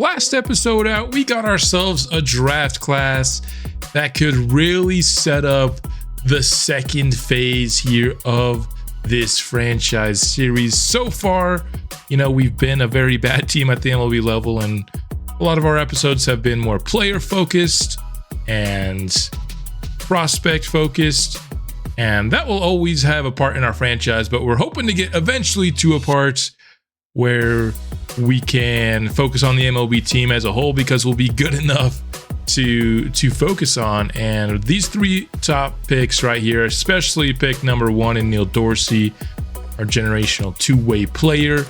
last episode out, we got ourselves a draft class that could really set up the second phase here of this franchise series. So far, we've been a very bad team at the MLB level, and a lot of our episodes have been more player focused and prospect focused, and that will always have a part in our franchise, but we're hoping to get eventually to a part where we can focus on the MLB team as a whole, because we'll be good enough to focus on. And these three top picks right here, especially pick number 1 in Neil Dorsey, our generational two-way player,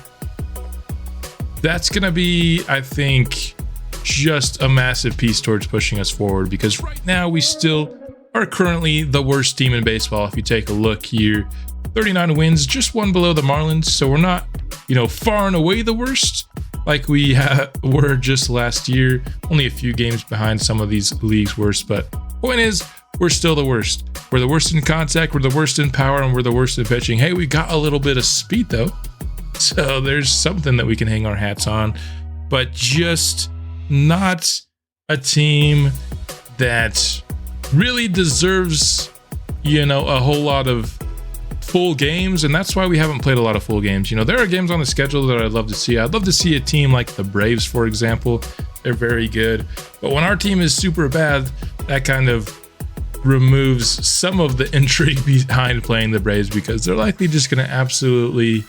that's gonna be, I think, just a massive piece towards pushing us forward, because right now we still are currently the worst team in baseball. If you take a look here, 39 wins, just one below the Marlins, so we're not far and away the worst like we were just last year. Only a few games behind some of these leagues' worst, but point is, we're still the worst. We're the worst in contact, we're the worst in power, and we're the worst in pitching. Hey, we got a little bit of speed though, so there's something that we can hang our hats on, but just not a team that really deserves, a whole lot of full games, and that's why we haven't played a lot of full games. There are games on the schedule that I'd love to see. I'd love to see a team like the Braves, for example. They're very good, but when our team is super bad, that kind of removes some of the intrigue behind playing the Braves, because they're likely just going to absolutely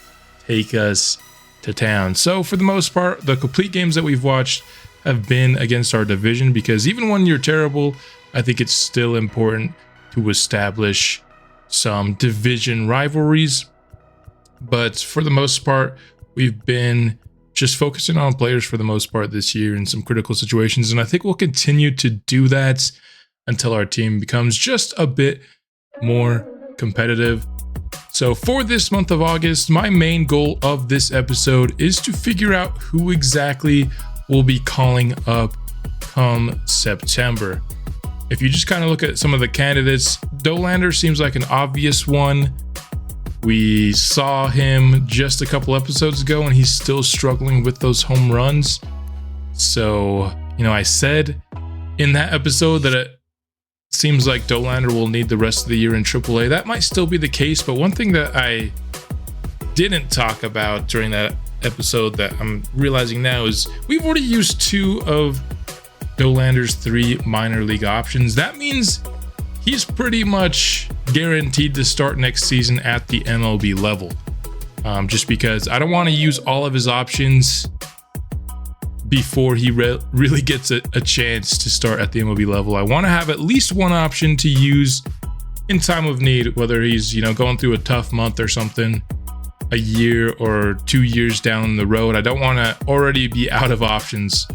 take us to town. So for the most part, the complete games that we've watched have been against our division, because even when you're terrible, I think it's still important to establish some division rivalries. But for the most part, we've been just focusing on players for the most part this year in some critical situations, and I think we'll continue to do that until our team becomes just a bit more competitive. So for this month of August, my main goal of this episode is to figure out who exactly we'll be calling up come September. If you just kind of look at some of the candidates, Dollander seems like an obvious one. We saw him just a couple episodes ago, and he's still struggling with those home runs. So, I said in that episode that it seems like Dollander will need the rest of the year in AAA. That might still be the case, but one thing that I didn't talk about during that episode that I'm realizing now is we've already used 2 of Dollander's 3 minor league options. That means he's pretty much guaranteed to start next season at the MLB level. Just because I don't want to use all of his options before he really gets a chance to start at the MLB level. I want to have at least one option to use in time of need, whether he's going through a tough month or something, a year or 2 years down the road. I don't want to already be out of options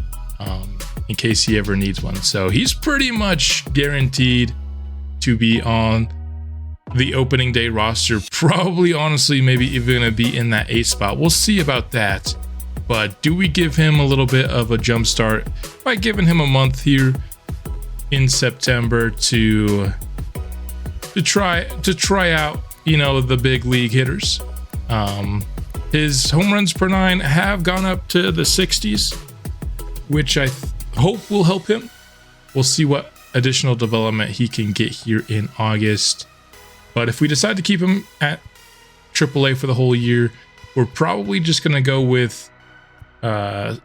in case he ever needs one. So he's pretty much guaranteed to be on the opening day roster. Probably, honestly, maybe even going to be in that 8th spot. We'll see about that. But do we give him a little bit of a jump start by giving him a month here in September to try out, the big league hitters? His home runs per 9 have gone up to the 60s, which I hope will help him. We'll see what additional development he can get here in August. But if we decide to keep him at AAA for the whole year, we're probably just going to go with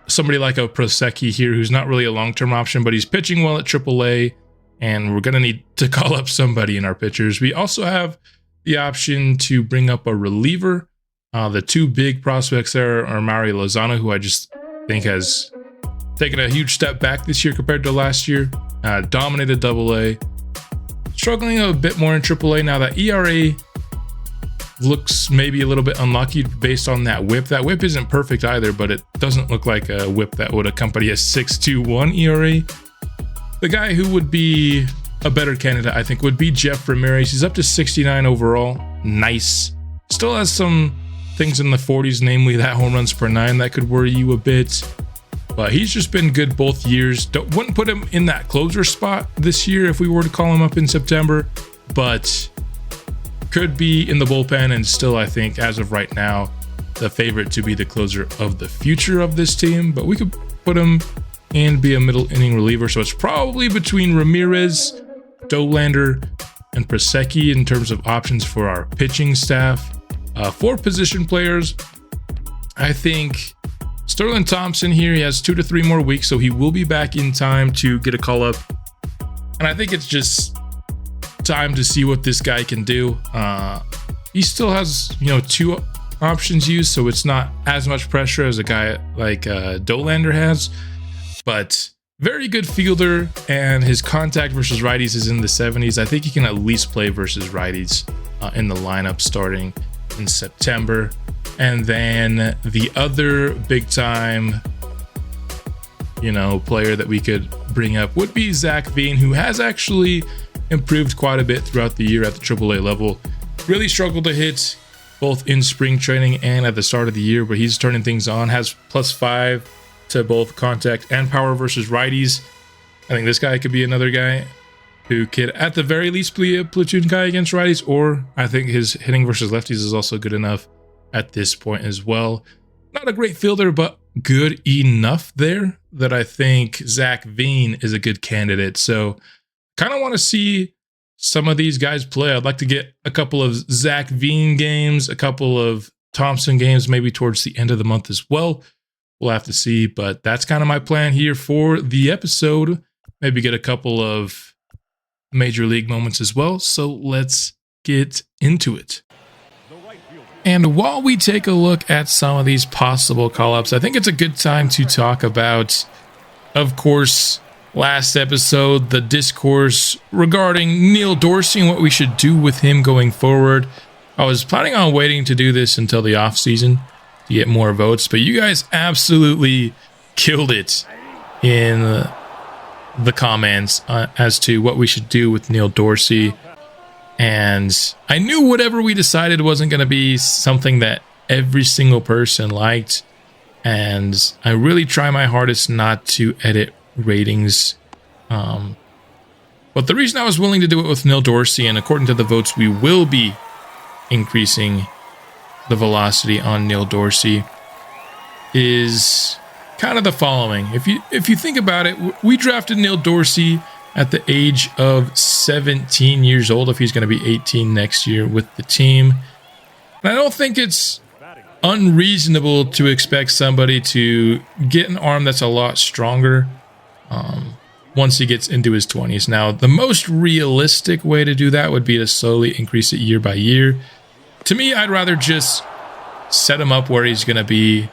somebody like a Prosecki here, who's not really a long-term option, but he's pitching well at AAA, and we're going to need to call up somebody in our pitchers. We also have the option to bring up a reliever. The 2 big prospects there are Mario Lozano, who I just think has taken a huge step back this year compared to last year. Dominated AA. Struggling a bit more in AAA now. That ERA looks maybe a little bit unlucky based on that whip. That whip isn't perfect either, but it doesn't look like a whip that would accompany a 6.21 ERA. The guy who would be a better candidate, I think, would be Jeff Ramirez. He's up to 69 overall. Nice. Still has some things in the 40s, namely that home runs per 9 that could worry you a bit. But he's just been good both years. Wouldn't put him in that closer spot this year if we were to call him up in September, but could be in the bullpen, and still, I think, as of right now, the favorite to be the closer of the future of this team. But we could put him and be a middle inning reliever. So it's probably between Ramirez, Dollander, and Prosecki in terms of options for our pitching staff. For position players, I think Sterling Thompson here, he has 2 to 3 more weeks, so he will be back in time to get a call up. And I think it's just time to see what this guy can do. He still has, 2 options used, so it's not as much pressure as a guy like Dollander has. But very good fielder, and his contact versus righties is in the 70s. I think he can at least play versus righties in the lineup starting in September. And then the other big time, player that we could bring up would be Zach Veen, who has actually improved quite a bit throughout the year at the AAA level. Really struggled to hit both in spring training and at the start of the year, but he's turning things on, has +5 to both contact and power versus righties. I think this guy could be another guy who could at the very least be a platoon guy against righties, or I think his hitting versus lefties is also good enough at this point as well. Not a great fielder, but good enough there that I think Zach Veen is a good candidate. So kind of want to see some of these guys play. I'd like to get a couple of Zach Veen games, a couple of Thompson games, maybe towards the end of the month as well. We'll have to see, but that's kind of my plan here for the episode. Maybe get a couple of major league moments as well. So let's get into it. And while we take a look at some of these possible call-ups, I think it's a good time to talk about, of course, last episode, the discourse regarding Neil Dorsey and what we should do with him going forward. I was planning on waiting to do this until the offseason to get more votes, but you guys absolutely killed it in the comments as to what we should do with Neil Dorsey. And I knew whatever we decided wasn't going to be something that every single person liked. And I really try my hardest not to edit ratings. But the reason I was willing to do it with Neil Dorsey, and according to the votes, we will be increasing the velocity on Neil Dorsey, is kind of the following. If you think about it, we drafted Neil Dorsey at the age of 17 years old, if he's going to be 18 next year with the team. And I don't think it's unreasonable to expect somebody to get an arm that's a lot stronger once he gets into his 20s. Now, the most realistic way to do that would be to slowly increase it year by year. To me, I'd rather just set him up where he's going to be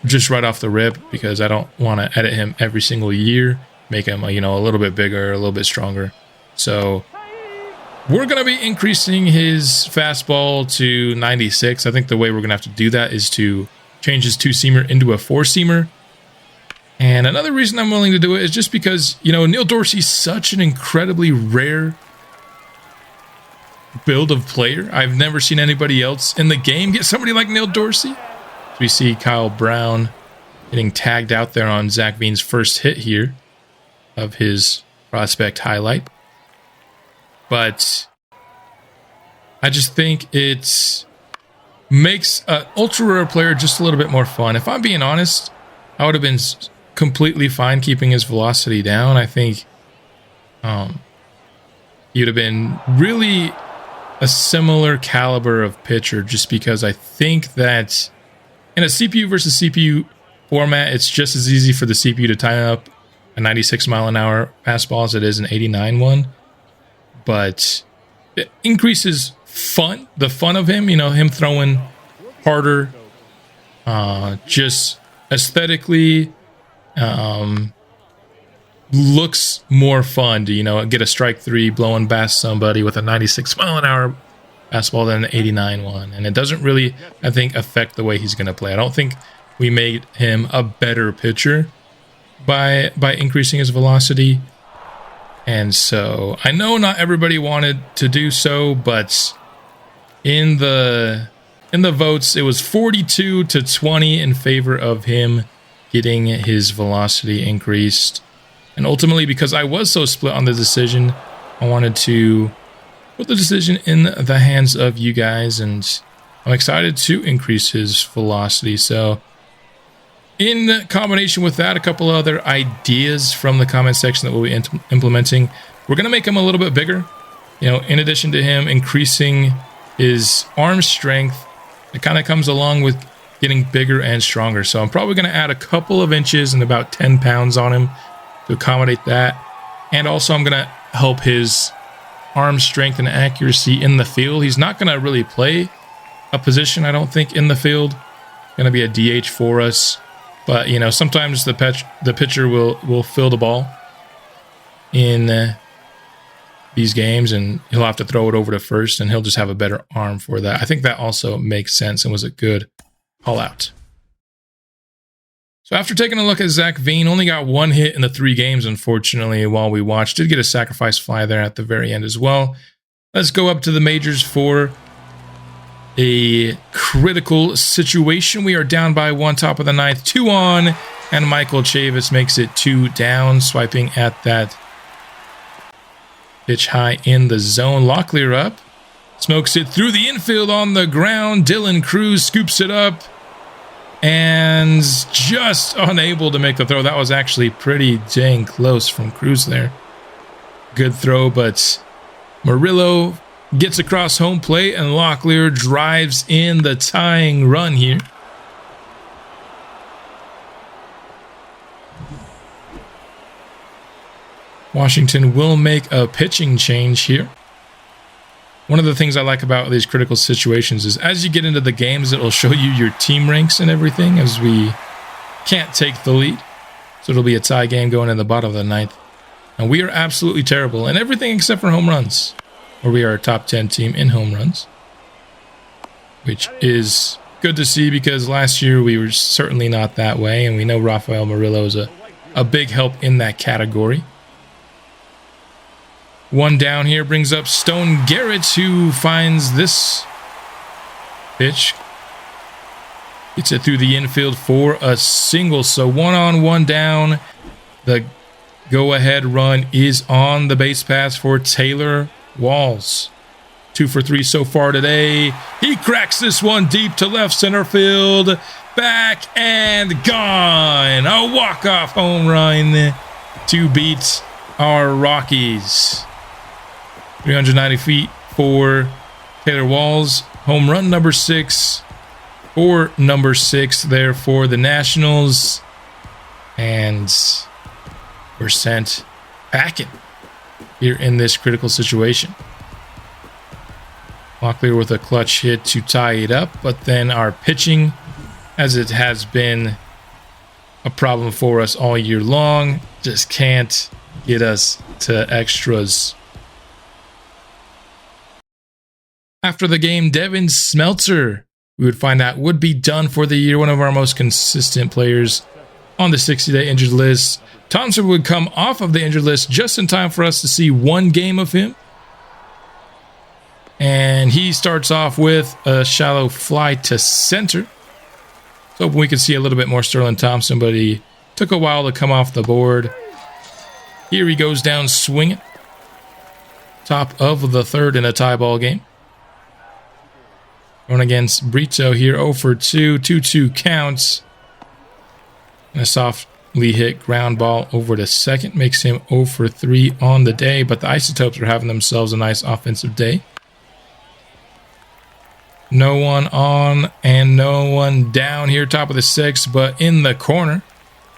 just right off the rip, because I don't want to edit him every single year, make him a little bit bigger, a little bit stronger. So we're going to be increasing his fastball to 96. I think the way we're going to have to do that is to change his 2-seamer into a 4-seamer. And another reason I'm willing to do it is just because, Neil Dorsey's such an incredibly rare build of player. I've never seen anybody else in the game get somebody like Neil Dorsey. We see Kyle Brown getting tagged out there on Zach Veen's first hit here of his prospect highlight. But I just think it makes an ultra rare player just a little bit more fun. If I'm being honest, I would have been completely fine keeping his velocity down. I think he would have been really a similar caliber of pitcher, just because I think that in a CPU versus CPU format, it's just as easy for the CPU to time up a 96 mile an hour fastball as it is an 89 one. But it increases the fun of him, him throwing harder, just aesthetically looks more fun to, get a strike 3 blowing past somebody with a 96 mile an hour fastball than an 89 one. And it doesn't really, I think, affect the way he's going to play. I don't think we made him a better pitcher by increasing his velocity. And so I know not everybody wanted to do so, but in the votes, it was 42 to 20 in favor of him getting his velocity increased. And ultimately, because I was so split on the decision, I wanted to put the decision in the hands of you guys, and I'm excited to increase his velocity. So In combination with that, a couple other ideas from the comment section that we'll be implementing. We're going to make him a little bit bigger. You know, in addition to him increasing his arm strength, it kind of comes along with getting bigger and stronger. So I'm probably going to add a couple of inches and about 10 pounds on him to accommodate that. And also I'm going to help his arm strength and accuracy in the field. He's not going to really play a position, I don't think, in the field. Going to be a DH for us. But, you know, sometimes the pitcher will fill the ball in these games, and he'll have to throw it over to first, and he'll just have a better arm for that. I think that also makes sense and was a good call out. So after taking a look at Zach Veen, only got one hit in the 3 games, unfortunately, while we watched. Did get a sacrifice fly there at the very end as well. Let's go up to the majors for a critical situation. We are down by 1, top of the 9th, 2 on, and Michael Chavis makes it 2 down, swiping at that pitch high in the zone. Locklear up, smokes it through the infield on the ground. Dylan Cruz scoops it up and just unable to make the throw. That was actually pretty dang close from Cruz there. Good throw, but Murillo gets across home plate, and Locklear drives in the tying run here. Washington will make a pitching change here. One of the things I like about these critical situations is as you get into the games, it will show you your team ranks and everything, as we can't take the lead. So it'll be a tie game going in the bottom of the 9th. And we are absolutely terrible in everything except for home runs, where we are a top 10 team in home runs, which is good to see because last year we were certainly not that way, and we know Rafael Murillo is a big help in that category. 1 down here brings up Stone Garrett, who finds this pitch. Gets it through the infield for a single. So 1 on, 1 down. The go-ahead run is on the base pass for Taylor Walls. 2 for 3 so far today. He cracks this one deep to left center field. Back and gone. A walk-off home run to beat our Rockies. 390 feet for Taylor Walls. Home run number 6 or number 6 there for the Nationals. And we're sent packing here in this critical situation. Locklear with a clutch hit to tie it up, but then our pitching, as it has been a problem for us all year long, just can't get us to extras. After the game, Devin Smeltzer, we would find out, would be done for the year. One of our most consistent players on the 60-day injured list. Thompson would come off of the injured list just in time for us to see 1 game of him. And he starts off with a shallow fly to center. So hoping we could see a little bit more Sterling Thompson, but he took a while to come off the board. Here he goes down swinging. Top of the 3rd in a tie ball game. Going against Brito here, 0 for 2, 2-2 counts. And a softly hit ground ball over to second makes him 0 for 3 on the day, but the Isotopes are having themselves a nice offensive day. No one on and no one down here, top of the 6th, but in the corner,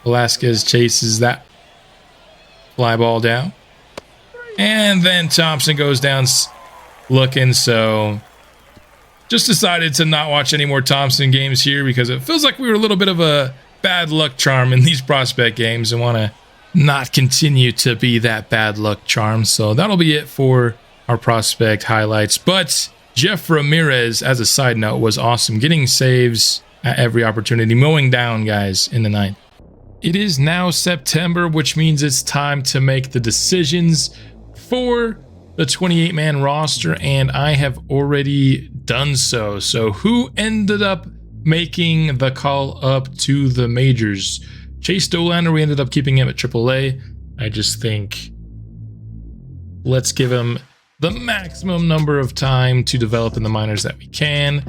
Velasquez chases that fly ball down. And then Thompson goes down looking, so just decided to not watch any more Thompson games here because it feels like we were a little bit of a bad luck charm in these prospect games and want to not continue to be that bad luck charm. So that'll be it for our prospect highlights. But Jeff Ramirez, as a side note, was awesome, getting saves at every opportunity, mowing down guys in the 9th. It is now September, which means it's time to make the decisions for the 28-man roster, and I have already done so. So who ended up making the call up to the majors? Chase Dollander, we ended up keeping him at AAA. I just think let's give him the maximum number of time to develop in the minors that we can.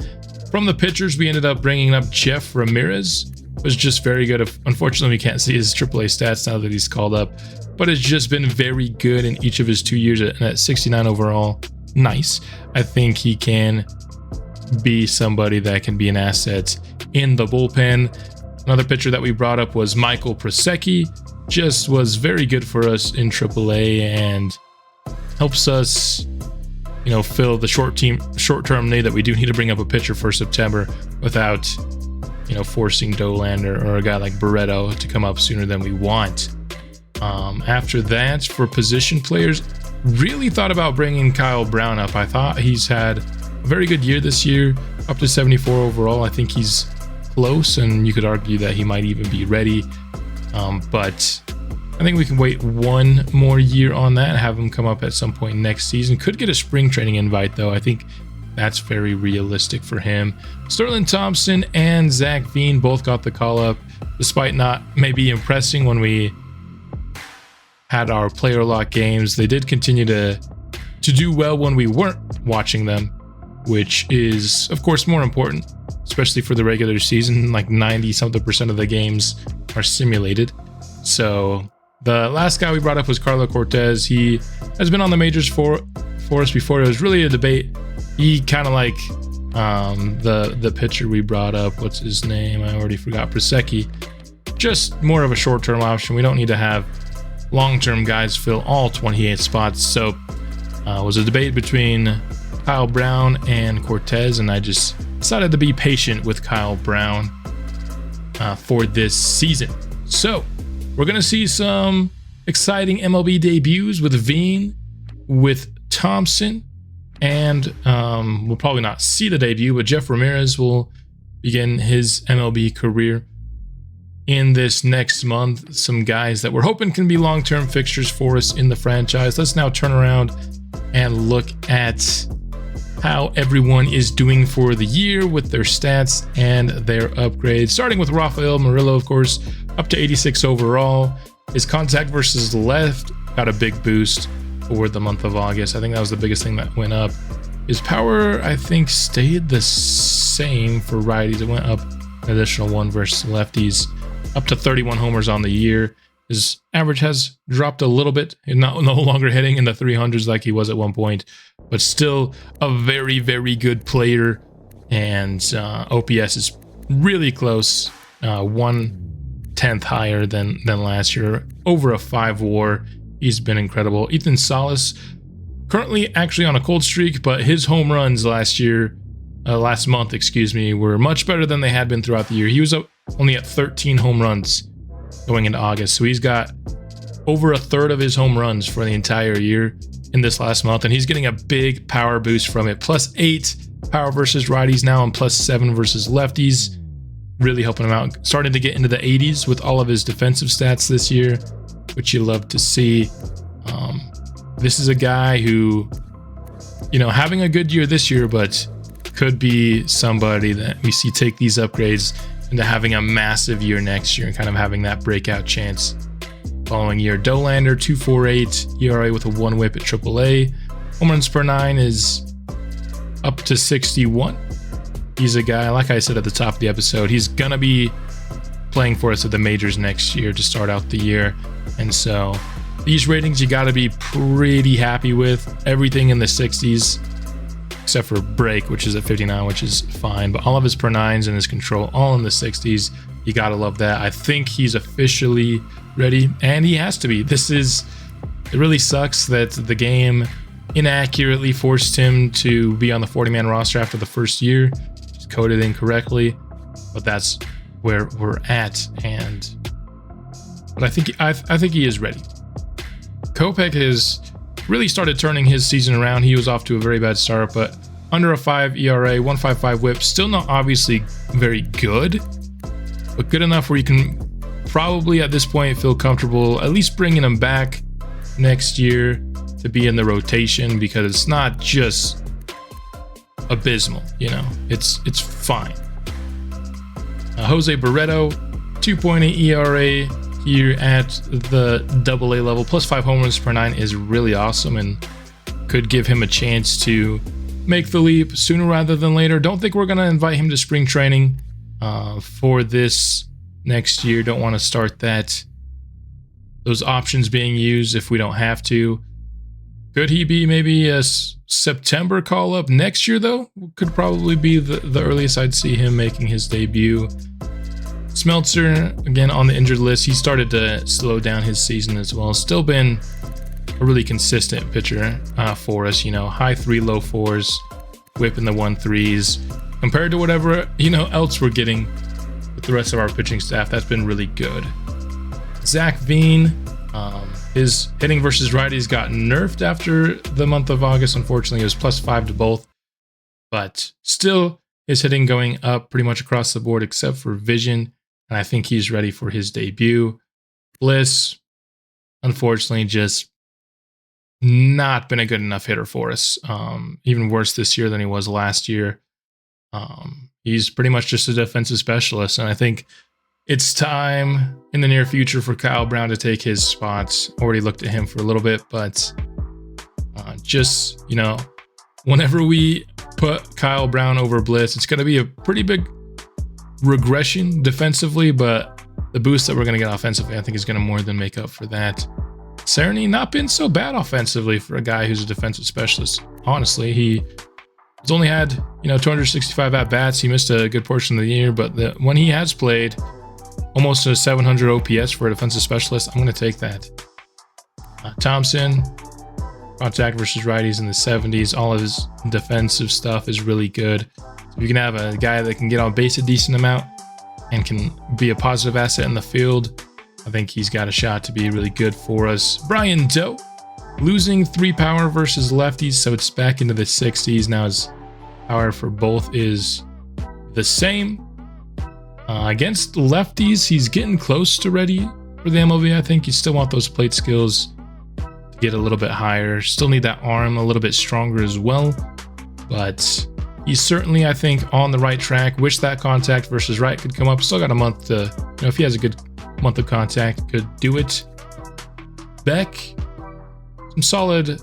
From the pitchers, we ended up bringing up Jeff Ramirez. was just very good. Unfortunately, we can't see his AAA stats now that he's called up, but has just been very good in each of his 2 years at 69 overall. Nice. I think he can be somebody that can be an asset in the bullpen. Another pitcher that we brought up was Michael Prosecki. Just was very good for us in AAA and helps us, fill the short-term need that we do need to bring up a pitcher for September without, forcing Dolan or a guy like Barreto to come up sooner than we want. After that, for position players, really thought about bringing Kyle Brown up. I thought he's had a very good year this year, up to 74 overall. I think he's close, and you could argue that he might even be ready. But I think we can wait one more year on that and have him come up at some point next season. Could get a spring training invite, though. I think that's very realistic for him. Sterling Thompson and Zach Veen both got the call up, despite not maybe impressing when we had our player lock games. They did continue to do well when we weren't watching them, which is, of course, more important, especially for the regular season. Like 90-something% of the games are simulated. So the last guy we brought up was Carlos Cortez. He has been on the majors for us before. It was really a debate. He kind of like the pitcher we brought up. What's his name? I already forgot. Prosecki. Just more of a short-term option. We don't need to have long-term guys fill all 28 spots. So it was a debate between Kyle Brown and Cortez, and I just decided to be patient with Kyle Brown for this season. So we're going to see some exciting MLB debuts with Veen, with Thompson, and we'll probably not see the debut, but Jeff Ramirez will begin his MLB career in this next month. Some guys that we're hoping can be long-term fixtures for us in the franchise. Let's now turn around and look at how everyone is doing for the year with their stats and their upgrades. Starting with Rafael Murillo, of course, up to 86 overall. His contact versus left got a big boost for the month of August. I think that was the biggest thing that went up. His power, I think, stayed the same for righties. It went up an additional one versus lefties, up to 31 homers on the year. His average has dropped a little bit, and no longer hitting in the 300s like he was at one point, but still a very, very good player. And OPS is really close, 1/10 higher than last year, over a 5 WAR. He's been incredible. Ethan Salas, currently actually on a cold streak, but his home runs last month, were much better than they had been throughout the year. He was only at 13 home runs going into August. So he's got over a third of his home runs for the entire year in this last month, and he's getting a big power boost from it. +8 power versus righties now, and +7 versus lefties. Really helping him out. Starting to get into the 80s with all of his defensive stats this year, which you love to see. This is a guy who, having a good year this year, but could be somebody that we see take these upgrades into having a massive year next year and kind of having that breakout chance following year. Dolander, 2.48 ERA with a 1 whip at AAA. Home runs per 9 is up to 61. He's a guy, like I said at the top of the episode, he's going to be playing for us at the majors next year to start out the year. And so these ratings you got to be pretty happy with. Everything in the 60s. Except for break, which is at 59, which is fine. But all of his per 9s and his control, all in the 60s. You gotta love that. I think he's officially ready, and he has to be. It really sucks that the game inaccurately forced him to be on the 40-man roster after the first year. Just coded incorrectly, but that's where we're at. But I think he is ready. Kopech has really started turning his season around. He was off to a very bad start, but under a 5 ERA, 1.55 whip, still not obviously very good, but good enough where you can probably at this point feel comfortable at least bringing him back next year to be in the rotation, because it's not just abysmal, it's fine. Jose Barreto, 2.8 ERA here at the AA level, +5 home runs per 9 is really awesome and could give him a chance to make the leap sooner rather than later. Don't think we're going to invite him to spring training for this next year. Don't want to start those options being used if we don't have to. Could he be maybe a September call up next year though? Could probably be the earliest I'd see him making his debut. Smeltzer, again, on the injured list. He started to slow down his season as well. Still been a really consistent pitcher for us, you know, high 3, low 4s, whip in the 1.3s. Compared to whatever, you know, else we're getting with the rest of our pitching staff, that's been really good. Zach Veen, his hitting versus righties got nerfed after the month of August. Unfortunately, it was +5 to both, but still his hitting going up pretty much across the board except for vision, and I think he's ready for his debut. Bliss, unfortunately, just not been a good enough hitter for us. Even worse this year than he was last year. He's pretty much just a defensive specialist, and I think it's time in the near future for Kyle Brown to take his spots. Already looked at him for a little bit, but just, you know, whenever we put Kyle Brown over Bliss, it's going to be a pretty big regression defensively, but the boost that we're going to get offensively, I think, is going to more than make up for that. Cerny, not been so bad offensively for a guy who's a defensive specialist. Honestly, he's only had, you know, 265 at-bats. He missed a good portion of the year, but when he has played almost a 700 OPS for a defensive specialist, I'm going to take that. Thompson, contact versus righties in the 70s. All of his defensive stuff is really good. So if you can have a guy that can get on base a decent amount and can be a positive asset in the field, I think he's got a shot to be really good for us. Brian Doe, losing 3 power versus lefties, so it's back into the 60s. Now his power for both is the same. Against lefties, he's getting close to ready for the MLB. I think you still want those plate skills to get a little bit higher. Still need that arm a little bit stronger as well. But he's certainly, I think, on the right track. Wish that contact versus right could come up. Still got a month to, you know, if he has a good month of contact, could do it. Beck, some solid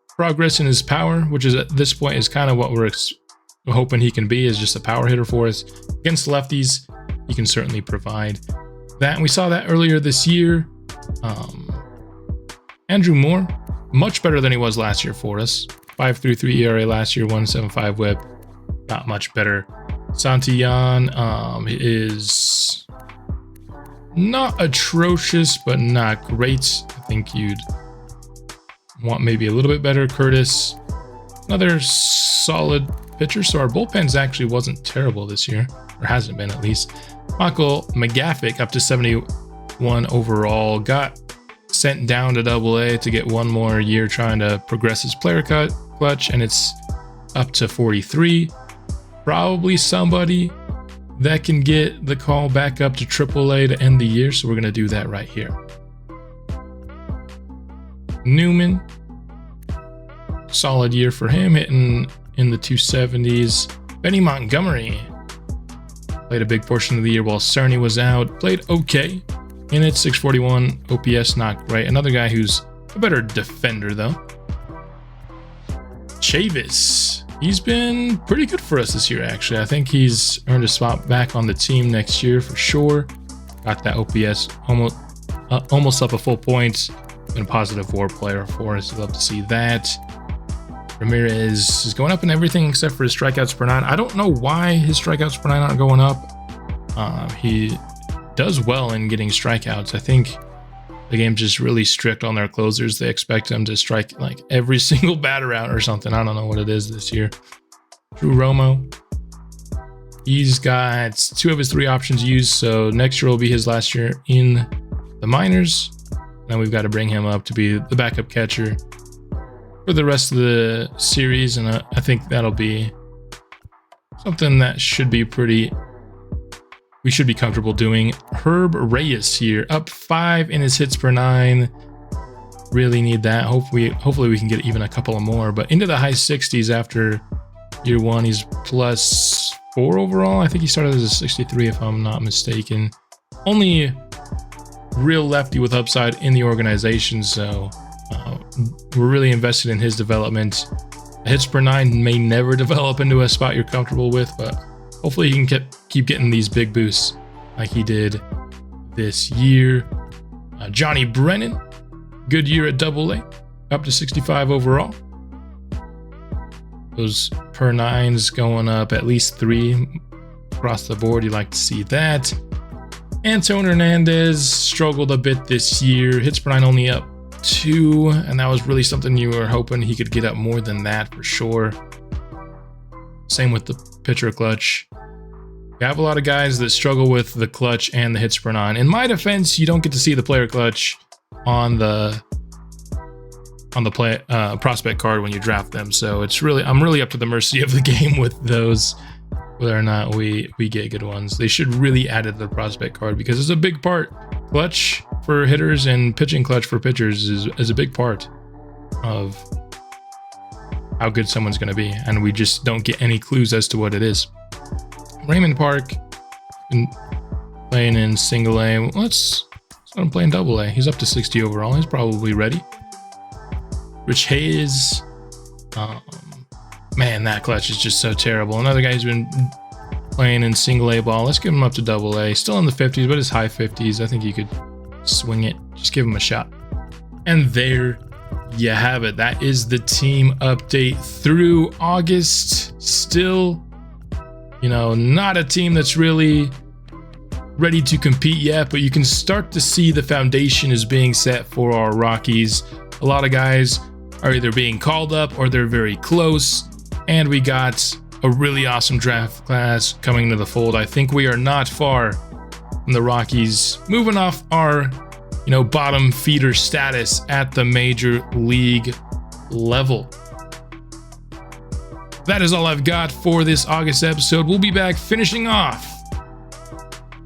progress in his power, which is at this point is kind of what we're hoping he can be, is just a power hitter for us. Against lefties, he can certainly provide that. And we saw that earlier this year. Andrew Moore, much better than he was last year for us. 5.33 ERA last year, 1.75 whip. Not much better. Santillan is not atrocious, but not great. I think you'd want maybe a little bit better. Curtis, another solid pitcher. So our bullpens actually wasn't terrible this year, or hasn't been at least. Michael McGaffick up to 71 overall. Got sent down to AA to get one more year trying to progress his player clutch, and it's up to 43. Probably somebody that can get the call back up to AAA to end the year, so we're going to do that right here. Newman, solid year for him, hitting in the 270s. Benny Montgomery played a big portion of the year while Cerny was out. Played okay in it, 641 OPS, not great. Another guy who's a better defender though. Chavis, he's been pretty good for us this year actually. I think he's earned a spot back on the team next year for sure. Got that OPS almost up a full point. Been a positive WAR player for us. Love to see that. Ramirez is going up in everything except for his strikeouts per 9. I don't know why his strikeouts per 9 aren't going up. He does well in getting strikeouts. I think the game's just really strict on their closers. They expect them to strike like every single batter out or something. I don't know what it is this year. Drew Romo, he's got 2 of his 3 options used, so next year will be his last year in the minors. Now we've got to bring him up to be the backup catcher for the rest of the series, and I think that'll be something that we should be comfortable doing. Herb Reyes here, up 5 in his hits per 9. Really need that. Hopefully we can get even a couple of more, but into the high 60s after year 1. He's +4 overall. I think he started as a 63 if I'm not mistaken. Only real lefty with upside in the organization, so we're really invested in his development. Hits per 9 may never develop into a spot you're comfortable with, but hopefully he can keep getting these big boosts like he did this year. Johnny Brennan, good year at AA, up to 65 overall. Those per nines going up at least 3 across the board. You like to see that. Anton Hernandez struggled a bit this year. Hits per nine only up 2, and that was really something you were hoping he could get up more than that for sure. Same with the pitcher clutch. You have a lot of guys that struggle with the clutch and the hits per nine. In my defense, you don't get to see the player clutch on the prospect card when you draft them. So I'm really up to the mercy of the game with those, whether or not we get good ones. They should really add it to the prospect card because it's a big part. Clutch for hitters and pitching clutch for pitchers is a big part of how good someone's going to be, and we just don't get any clues as to what it is. Raymond Park, been playing in single A. Let's let him play in double A. He's up to 60 overall. He's probably ready. Rich Hayes, man, that clutch is just so terrible. Another guy who's been playing in single A ball. Let's give him up to double A. Still in the 50s, but it's high 50s. I think you could swing it. Just give him a shot. And there you have it. That is the team update through August. Still, not a team that's really ready to compete yet, but you can start to see the foundation is being set for our Rockies. A lot of guys are either being called up or they're very close, and we got a really awesome draft class coming to the fold. I think we are not far from the Rockies moving off our bottom feeder status at the major league level. That is all I've got for this August episode. We'll be back finishing off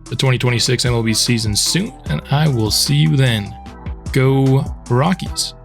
the 2026 MLB season soon, and I will see you then. Go Rockies.